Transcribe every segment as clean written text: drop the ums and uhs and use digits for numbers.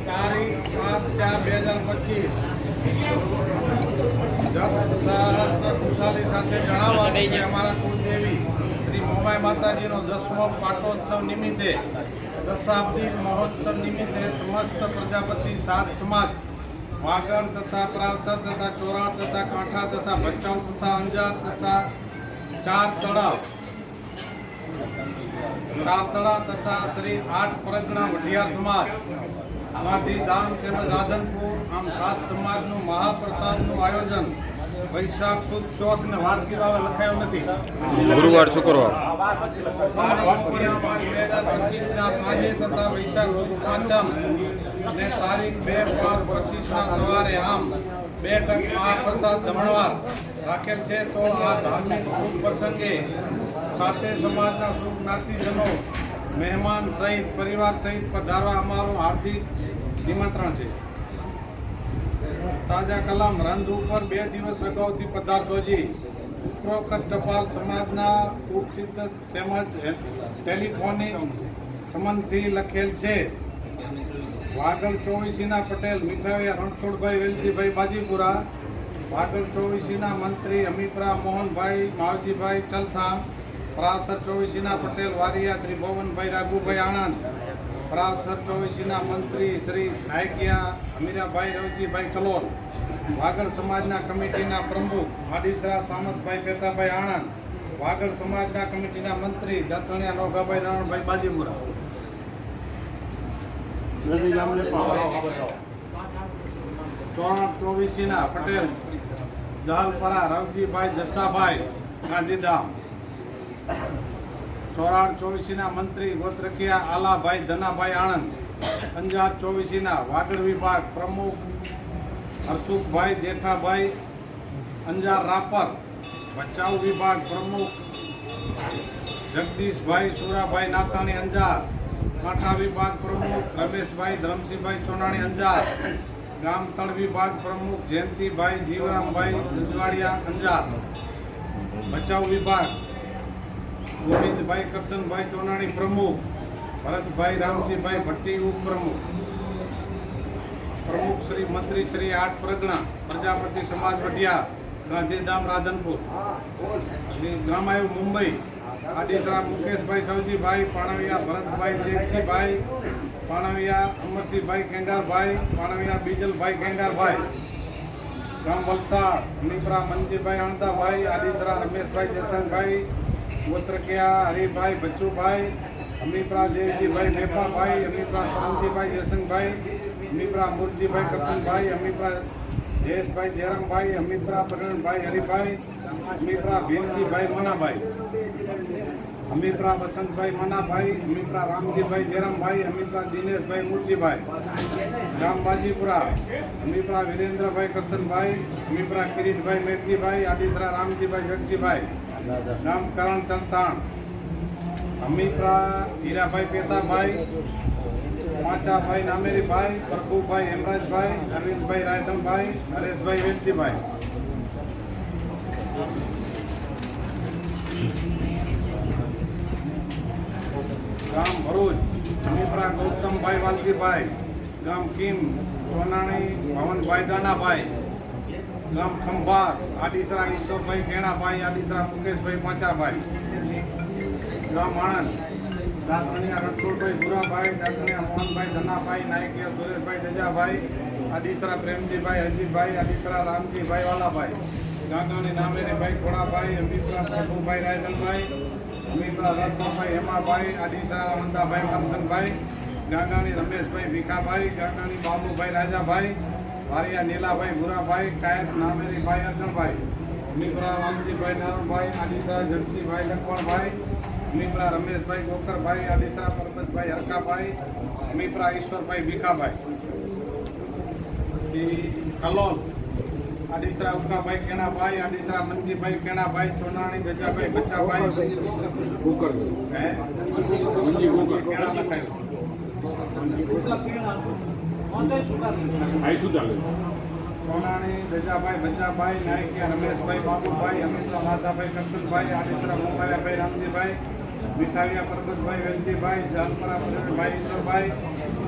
તારીખ 7/4/2025 ખુશાલી સાથે જણાવવાનું કે અમારા કુળદેવી શ્રી મોમાઈ માતાજીનો 10મો પાટોત્સવ નિમિત્તે દશાબ્દી મહોત્સવ નિમિત્તે સમસ્ત પ્રજાપતિ સાત સમાજ વાગડ તથા પ્રાવતર તથા ચોરાડ તથા કાંઠા તથા ભચાઉ તથા અંજાર તથા ચાર તળા તથા શ્રી 8 પરગણા વઢિયાર સમાજ ગાંધીધામ તેમજ રાધનપુર આમ સાત સમાજનું મહાપ્રસાદનું આયોજન વૈશાખ સુદ ચોથ ને વાર કેવા લખાયું નથી, ગુરુવાર શુક્રવાર 5/5/2025 ના સાંજે તથા વૈશાખ સુદ પાંચમ અને તારીખ 2/5/25 ના સવારે આમ 2 ટક મહાપ્રસાદ જમણવાર રાખેલ છે. તો આ ધાર્મિક શુભ પ્રસંગે સાથે સમાજના શુભ જ્ઞાતિજનો મહેમાન સહિત પરિવાર સહિત પધારવા અમારું હાર્દિક નિમંત્રણ છે. તાજા કલામ રંધ ઉપર 2 દિવસ અગાઉથી પધારતોજી ઉપરોક્ત ટપાલ સમાજના ઉપસિદ્ધ તેમજ ટેલિફોનિક સંબંધથી લખેલ છે. વાગડ 24ના પટેલ મીઠાઈયા રણછોડભાઈ વેલજીભાઈ બાજીપુરા, વાગડ 24ના મંત્રી અમીપરા મોહનભાઈ માવજીભાઈ ચલથાણ, પ્રાવતર 24ના પટેલ વારિયા ત્રિભુવનભાઈ રાઘુભાઈ આણંદ, પ્રાવતર 24ના મંત્રી શ્રી નાયકિયા અમીરાભાઈ રવજીભાઈ કલોલ, વાગડ સમાજના કમિટીના પ્રમુખ આડીસરા સામતભાઈ પેતાભાઈ આણંદ, વાગડ સમાજના કમિટીના મંત્રી દત્તણિયા નોગાભાઈ રણભાઈ બાજીપુરા. ચોરાડ 24ના પટેલ જહાલપરા રવજીભાઈ જસાભાઈ ગાંધીધામ, ચોરાડ 24ના મંત્રી ગોત્રકિયા આલાભાઈ ધનાભાઈ આણંદ, અંજાર 24ના વાગડ વિભાગ પ્રમુખ હરસુખભાઈ જેઠાભાઈ અંજાર રાપર, ભચાઉ વિભાગ પ્રમુખ જગદીશભાઈ સુરાભાઈ નાથાણી અંજાર, કાંઠા વિભાગ પ્રમુખ રમેશભાઈ ધરમસિંહભાઈ ચોનાણી અંજાર, ગામતળ વિભાગ પ્રમુખ જયંતિભાઈ જીવરામભાઈ જંજવાડિયા અંજાર, ભચાઉ વિભાગ ગોવિંદભાઈ કરશનભાઈ ચોનાણી પ્રમુખ, ભરતભાઈ રામજીભાઈ ભટ્ટી ઉપપ્રમુખ, પ્રમુખ શ્રી મંત્રી શ્રી 8 પરગણા પ્રજાપતિ સમાજ વઢિયાર ગાંધીધામ રાધનપુર, શ્રી ગામાયુ મુંબઈ આડીસરા મુકેશભાઈ સવજીભાઈ પાણવિયા, ભરતભાઈ દેવજીભાઈ પાણવિયા, અમરસિંહભાઈ કેંગારભાઈ પાણવિયા, બીજલભાઈ કેંગારભાઈ, ગામ વલસાડ અમીપરા મનજીભાઈ અણદાભાઈ, આડીસરા રમેશભાઈ જયસંગભાઈ, ગોત્રકિયા હરિભાઈ બચ્ચુભાઈ, અમીપરા દેવજીભાઈ મેપાભાઈ, અમીપરા શાંતિભાઈ જયસંગભાઈ, અમીપરા મુરજીભાઈ કરશનભાઈ, અમીપરા જયેશભાઈ જયરામભાઈ, અમીપરા પ્રવીણભાઈ હરિભાઈ, અમીપરા ભીમજીભાઈ મનાભાઈ, અમીપરા વસંતભાઈ મનાભાઈ, અમીપરા રામજીભાઈ જયરામભાઈ, અમીપરા દિનેશભાઈ મુરજીભાઈ, ગામ બાજીપુરા અમીપરા વિરેન્દ્રભાઈ કરશનભાઈ, અમીપરા કિરીટભાઈ મેઘજીભાઈ, આડીસરા રામજીભાઈ જગજીભાઈ, ગામ કરણ ચલથાણ, અમીપરા હીરાભાઈ પેતાભાઈ, પાંચાભાઈ નામેરીભાઈ, પ્રભુભાઈ હેમરાજભાઈ, અરવિંદભાઈ રાયધનભાઈ, નરેશભાઈ વેલજીભાઈ. ગામ ભરૂચ અમીપરા ગૌતમભાઈ વાલજીભાઈ, ગામ કિમ ચોનાણી ભવનભાઈ દાનાભાઈ, ગામ ખંભાત આડીસરા ઈશ્વરભાઈ કેણાભાઈ, આડીસરા મુકેશભાઈ પાંચાભાઈ, ગામ આણંદ દાતરણિયા રણછોડભાઈ ભુરાભાઈ, દાતરણિયા મોહનભાઈ ધનાભાઈ, નાયકિયા સુરેશભાઈ દજાભાઈ, આડીસરા પ્રેમજીભાઈ હરજીભાઈ, આડીસરા રામજીભાઈ વાલાભાઈ, ગાંગાની નામેરીભાઈ ખોડાભાઈ, અમીપરા પ્રભુભાઈ રાયધનભાઈ, અમીપરા રણછોડભાઈ હેમાભાઈ, આડીસરા વંદાભાઈ મનસનભાઈ, ગાંગાની રમેશભાઈ ભીખાભાઈ, ગાંગાની બાબુભાઈ રાજાભાઈ, વારિયા નીલાભાઈ ભુરાભાઈ, કાયત નામેરીભાઈ અર્જણભાઈ, અમીપરા વાલજીભાઈ નારણભાઈ, આડીસરા જગસીભાઈ લખવણભાઈ, અમીપરા રમેશભાઈ ગોકરભાઈ, આડીસરા પરબતભાઈ હરકાભાઈ, અમીપરા ઈશ્વરભાઈ ભીખાભાઈ, કલોલ આડીસરા ઉકાભાઈ કેણાભાઈ, આડીસરા મંજીભાઈ કેણાભાઈ, ચોનાણી ગજાભાઈ બચ્ચાભાઈ, કેણા લખાયું સોનાણી દજાભાઈ બચ્ચાભાઈ નાયકિયા રમેશભાઈ બાબુભાઈ અમિતરા માધાભાઈ કરશનભાઈ આડિસરા મોબાયાભાઈ રામજીભાઈ મીઠાવિયા પરબતભાઈ વેલજીભાઈ જાલપરા પ્રવીણભાઈ ઈશ્વરભાઈ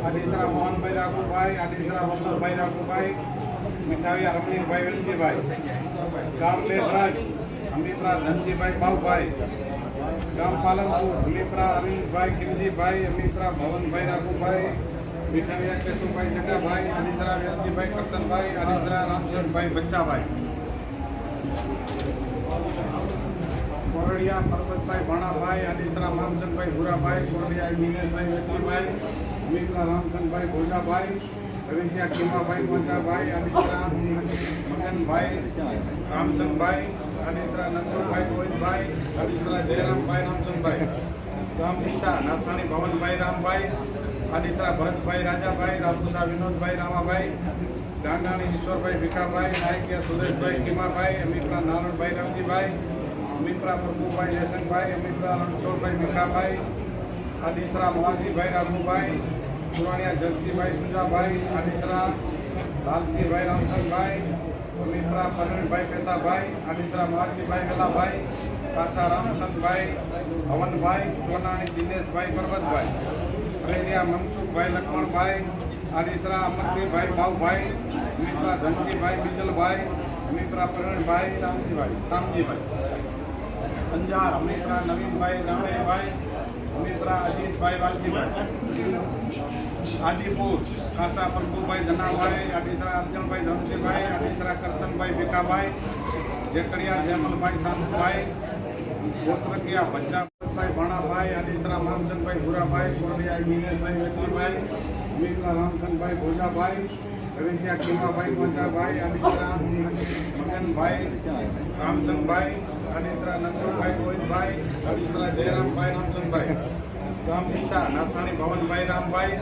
આડિસરા મોહનભાઈ રાઘુભાઈ આડિસરા વલ્લભભાઈ રાઘુભાઈ મીઠાવિયા રમણીકભાઈ વેલજીભાઈ ગામ લેખરાજ અમિત્રા ધનજીભાઈ બાબુભાઈ ગામ પાલનપુર અમિત્રા અરવિંદભાઈ ખીમજીભાઈ અમિત્રા ભવનભાઈ રાઘુભાઈ મીઠાવિયા કેશુભાઈ જગાભાઈ આડિસરા વેલજીભાઈ કરશનભાઈ આડિસરા રામચંદભાઈ બચ્ચાભાઈ કોરડિયા પરબતભાઈ ભાણાભાઈ આડિસરા મામચંદભાઈ ભૂરાભાઈ કોરડિયા દિનેશભાઈ વેલજીભાઈ અમિત્રા રામચંદભાઈ ભોજાભાઈ રવિજ્યા ખીમાભાઈ પંચાભાઈ આડિસરા મગનભાઈ રામચંદભાઈ આડિસરા નંદુભાઈ ગોવિંદભાઈ આડિસરા જયરામભાઈ રામચંદભાઈ ગામ ડીસા નાથાણી ભવનભાઈ રામભાઈ આડિસરા ભરતભાઈ રાજાભાઈ રાસુસા વિનોદભાઈ રામાભાઈ ગાંગાણી ઈશ્વરભાઈ ભીખાભાઈ નાયકિયા સુરેશભાઈ ખીમાભાઈ અમિત્રા નારણભાઈ રામજીભાઈ અમિત્રા પ્રભુભાઈ જયશંકભાઈ અમિત્રા રણછોડભાઈ ભીખાભાઈ આડિસરા મોહનજીભાઈ રાઘુભાઈ પુરાણિયા જગસીભાઈ સુજાભાઈ આડિસરા લાલજીભાઈ રામચંદભાઈ અમિત્રા પરવીણભાઈ પેતાભાઈ આડિસરા મહાજીભાઈ વેલાભાઈ કાસા રામચંદભાઈ હવનભાઈ ચોનાણી દિનેશભાઈ પરબતભાઈ અરેરિયા મનસુખભાઈ લક્ષ્મણભાઈ આડિસરા અમરસિંહભાઈ ભાવભાઈ અમિત્રા ધનજીભાઈ બીજલભાઈ અમિત્રા પ્રવીણભાઈ રામજીભાઈ શામજીભાઈ અંજાર અમિત્રા નવીનભાઈ રામજીભાઈ અમિત્રા અજીતભાઈ વાલજીભાઈ આદિપુર કાસા પ્રભુભાઈ ધનાભાઈ આડિસરા અર્જુનભાઈ ધનજીભાઈ આડિસરા કરશનભાઈ ભીખાભાઈ જેકડિયા જેમલભાઈ શાંતભાઈ ગોત્રકિયા બચ્ચાભાઈ ભાણાભાઈ આડિસરા મામચંદભાઈ ભૂરાભાઈ કોરડિયા દિનેશભાઈ વેલજીભાઈ અમિત્રા રામચંદભાઈ ભોજાભાઈ રવિજ્યા ખીમાભાઈ પંચાભાઈ આડિસરા મગનભાઈ રામચંદભાઈ આડિસરા નંદુભાઈ ગોવિંદભાઈ આડિસરા જયરામભાઈ રામચંદભાઈ ગામ ડીસા નાથાણી ભવનભાઈ રામભાઈ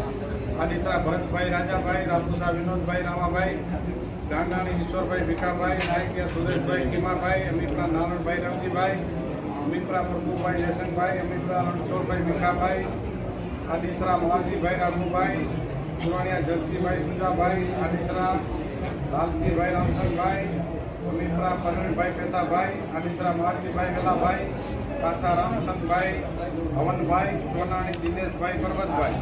આડિસરા ભરતભાઈ રાજાભાઈ રાસુસા વિનોદભાઈ રામાભાઈ ગાંગાણી ઈશ્વરભાઈ ભીખાભાઈ નાયકિયા સુરેશભાઈ ખીમાભાઈ અમિત્રા નારણભાઈ રામજીભાઈ અમિત્રા પ્રભુભાઈ જયશંકભાઈ અમિત્રા રણછોડભાઈ ભીખાભાઈ આડિસરા મોહનજીભાઈ રાઘુભાઈ પુરાણિયા જગસીભાઈ સુજાભાઈ આડિસરા લાલજીભાઈ રામચંદભાઈ અમિત્રા પરવીણભાઈ પેતાભાઈ આડિસરા મહાજીભાઈ વેલાભાઈ કાસા રામચંદભાઈ હવનભાઈ ચોનાણી દિનેશભાઈ પરબતભાઈ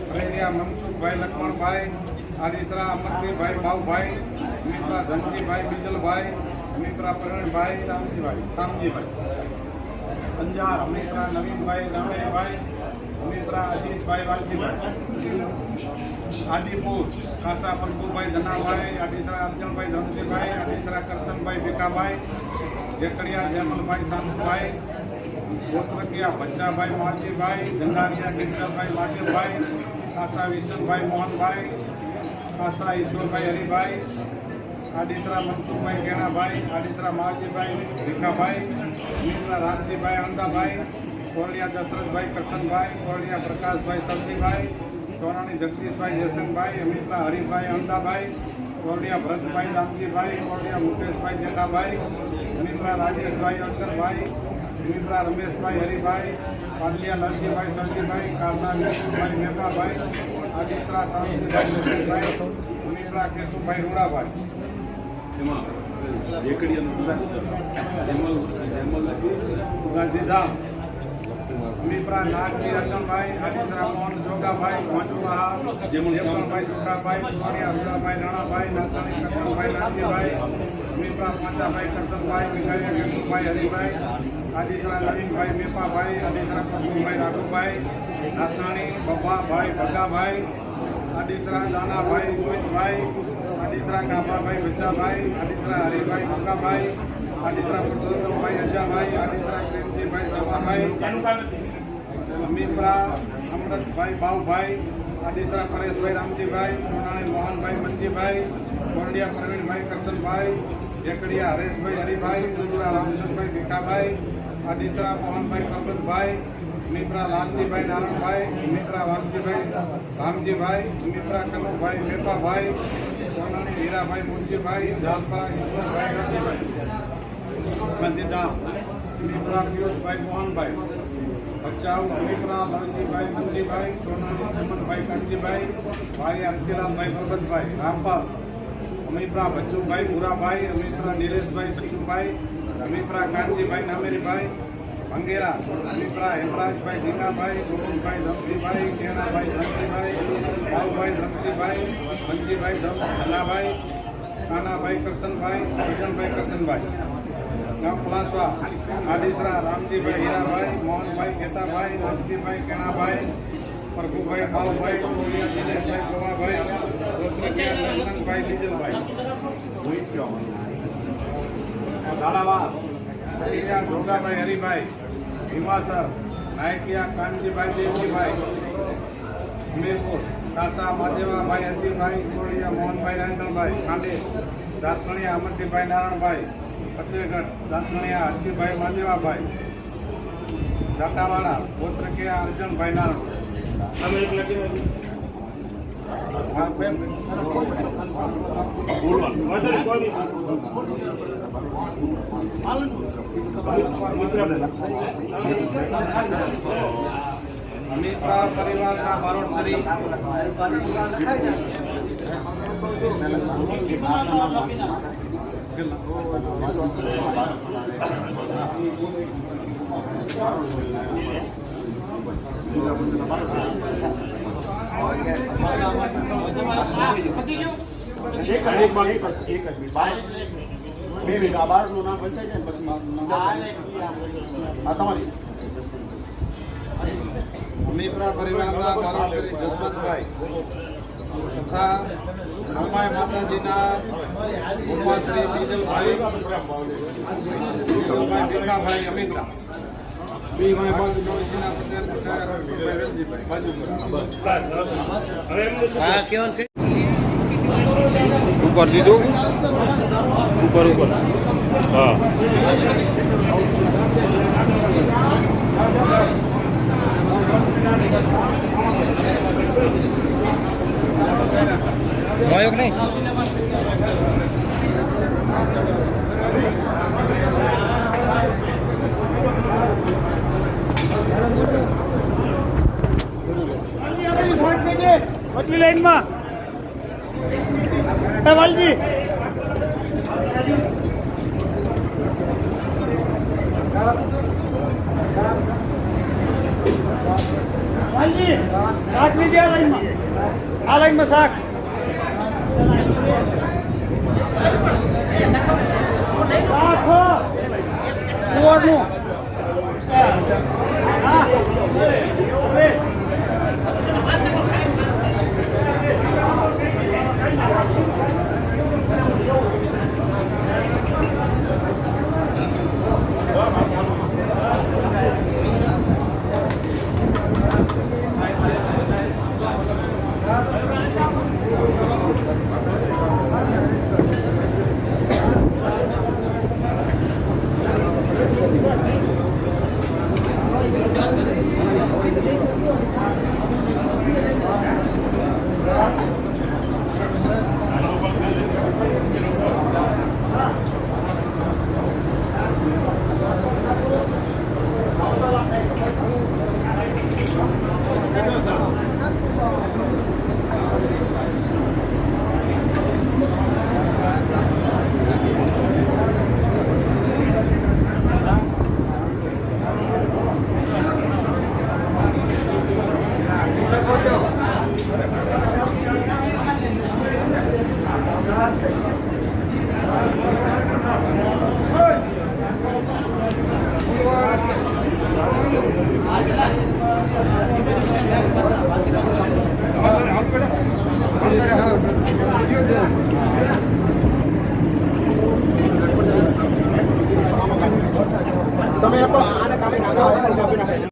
અરેરિયા મનસુખભાઈ લક્ષ્મણભાઈ આડિસરા અમરસિંહભાઈ ભાવભાઈ અમિત્રા ધનજીભાઈ બીજલભાઈ અમિત્રા પ્રવીણભાઈ રામજીભાઈ શામજીભાઈ અંજાર અમિત્રા નવીનભાઈ રામજીભાઈ અમિત્રા અજીતભાઈ વાલજીભાઈ આદિપુર કાસા પ્રભુભાઈ ધનાભાઈ આડિસરા અર્જુનભાઈ ધનજીભાઈ આડિસરા કરશનભાઈ ભીખાભાઈ જેકડિયા જેમલભાઈ શાંતભાઈ ગોત્રકિયા બચ્ચાભાઈ માજીભાઈ ગંગારિયા કિશોરભાઈ માજીભાઈ કાસા વિશ્વભાઈ મોહનભાઈ કાસા ઈશ્વરભાઈ હરિભાઈ આડિસરા મનસુખભાઈ કેણાભાઈ આડિસરા માજીભાઈ ભીખાભાઈ અમિત્રા રામજીભાઈ આંદાભાઈ કોરડિયા દશરથભાઈ કરશનભાઈ કોરડિયા પ્રકાશભાઈ સરજીભાઈ ચોરાણી જગદીશભાઈ જયશંકભાઈ અમિત્રા હરિભાઈ અમદાભાઈ કોરડિયા ભરતભાઈ રામજીભાઈ કોરડિયા મુકેશભાઈ જેઠાભાઈ અમિત્રા રાજેશભાઈ અક્ષરભાઈ અમિત્રા રમેશભાઈ હરિભાઈ પાટલિયા નરસિંહભાઈ સરજીભાઈ કાસા વિષ્ણુભાઈ મેઘાભાઈ આડિસરા શાંતિભાઈ જયશંકભાઈ અમિત્રા કેશુભાઈ રૂડાભાઈ ગાંધીધામ અમિત્રા નાગજી રતનભાઈ આડિસરા મોહન જોગાભાઈ પાંચુવાહા જેમલભાઈ જોગાભાઈ પુષ્ણિયા રૂડાભાઈ રાણાભાઈ નાતાણી કરશનભાઈ લાલજીભાઈ અમિત્રા પાંચાભાઈ કરશનભાઈ વિકારિયા કેશુભાઈ હરિભાઈ આડિસરા નવીનભાઈ મેપાભાઈ આડિસરા પ્રભુભાઈ રાઘુભાઈ નાતાણી બબ્બાભાઈ ભગાભાઈ આડિસરા દાનાભાઈ ગોવિંદભાઈ આડિસરા ગાભાભાઈ બચ્ચાભાઈ આડિસરા હરિભાઈ ભગાભાઈ આડિસરા પુરુષોત્તમભાઈ અજાભાઈ આડિસરા પ્રેમજીભાઈ સભાભાઈ અમિત્રા અમરતભાઈ બાઉભાઈ આડિસરા પરેશભાઈ રામજીભાઈ ચોનાણી મોહનભાઈ મંજીભાઈ કોરડિયા પ્રવીણભાઈ કરશનભાઈ જેકડિયા હરેશભાઈ હરિભાઈ સુંદરા રામચંદભાઈ ભીખાભાઈ આડિસરા મોહનભાઈ પરબતભાઈ અમિત્રા લાલજીભાઈ નારણભાઈ અમિત્રા વાલજીભાઈ રામજીભાઈ અમિત્રા કનુભાઈ મેપાભાઈ ચોનાણી હીરાભાઈ મુરજીભાઈ જાલપરા ઈશ્વરભાઈ રામજીભાઈ ગાંધીધામ અમિત્રા પિયુષભાઈ મોહનભાઈ ભચાઉ અમિત્રા લવજીભાઈ મુરજીભાઈ ચોનાણી ચમનભાઈ કાંજીભાઈ ભાઈ અરજીલાલભાઈ પરબતભાઈ રામપાલ અમીપરા બચ્ચુભાઈ ભૂરાભાઈ, અમીપરા નિલેશભાઈ બચ્ચુભાઈ, અમીપરા કાનજીભાઈ નામેરીભાઈ ભંગેરા, અમીપરા હેમરાજભાઈ જીગાભાઈ, ગોવિંદભાઈ ધમસીભાઈ, કેણાભાઈ ધમસીભાઈ, બાબુભાઈ ધમસીભાઈ, મંજીભાઈ ધનાભાઈ, કાનાભાઈ કરશનભાઈ, કિશનભાઈ કરશનભાઈ. ગામ પલાસવા આડીસરા રામજીભાઈ હીરાભાઈ, મોહનભાઈ ખેતાભાઈ, રામજીભાઈ કેણાભાઈ, પ્રભુભાઈ બાબુભાઈ, ટોળિયા દિનેશભાઈ ગોવાભાઈ, ગોત્રકિયા લખનભાઈ બીજલભાઈ. દાડાવા સરિયા જોગાભાઈ હરિભાઈ, હિમાસર નાયકિયા કાનજીભાઈ દેવજીભાઈ, હમીરપુર કાસા માદેવાભાઈ હરજીભાઈ, ટોળિયા મોહનભાઈ નરેન્દ્રભાઈ, ખાંડે દાંતણિયા અમરસિંહભાઈ નારાયણભાઈ, ફતેહગઢ દાંતણિયા હરજીભાઈ માદેવાભાઈ, જાટાવાડા ગોત્રકિયા અર્જનભાઈ નારાયણ. અમીપરા પરિવારના બારોટરી અમીપરા પરિવારના બારોટરી જસવંતભાઈ તથા રામાય માતાજીના ઉપાશ્રી બીજલભાઈ ભીખાભાઈ અમીપરા. ઉપર લીધું ઉપર ઉપર હા ગયો કે નહીં પટલી લાઈનમાં વાલજી વાલજી શાક લીધી આ લાઈનમાં શાક કુંવરનું